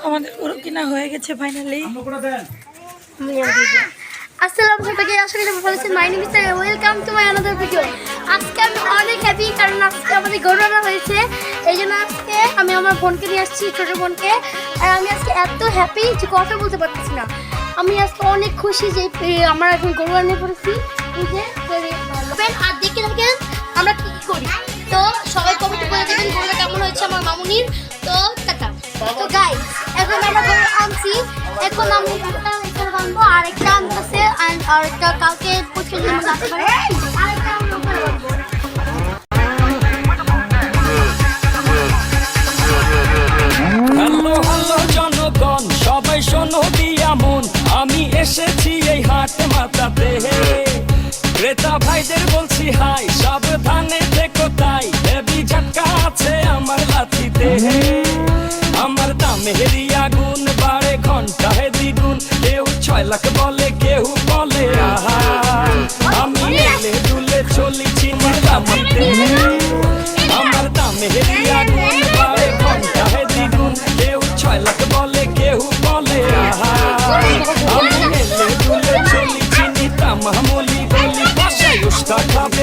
আমাদের গরু কিনা হয়ে গেছে ফাইনালি। আসসালামু আলাইকুম, আশা করি ভালো আছেন। My name is welcome to my another video. আজকে আমি অনেক হ্যাপি, কারণ আজকে আমাদের গরু আনা হয়েছে। এই জন্য আজকে আমি আমার বোনকে নিয়ে আসছি, ছোটো বোনকে। আর আমি আজকে এত হ্যাপি যে কথা বলতে পারতেছি না। আমি আজকে অনেক খুশি যে আমরা এখন গরু আনে পড়েছি। এই যে আর দেখে থাকেন আমরা কী করি। তো সবাই কমেন্ট করে দেবেন গরুটা কেমন হয়েছে আমার মামুনির। তো টাটা। তো গাইস, এখন আমরা গরু আনছি, এখন আমি বানবো, আরেকটা আনতেছে, আরেকটা কালকে পরশুর জন্য আসতে পারে, আরেকটা আমরা বানবো। হ্যালো হ্যালো জনগণ, সবাই শোনো দিয়া মন, আমি এসেছি এই হাট মাতাতে। ক্রেতা ভাইদের বলছি হাই, সাবধানে থেকো তাই, হেভি ঝটকা আছে আমার লাঠিতে। আমার দামের আগুন বাড়ে ঘন্টায় দ্বিগুণ, কেউ 6 লাখ বলে, কেউ বলে আহা। আমি এলে দুলে চলিছি মোটামুটি, আমার দামের আগুন বাড়ে ঘন্টায় দ্বিগুণ, কেউ 6 লাখ বলে, কেউ বলে আহা। আমি এলে দুলে চলিছি নিতা মামুলি বলি, বাসায় উস্তা খাবো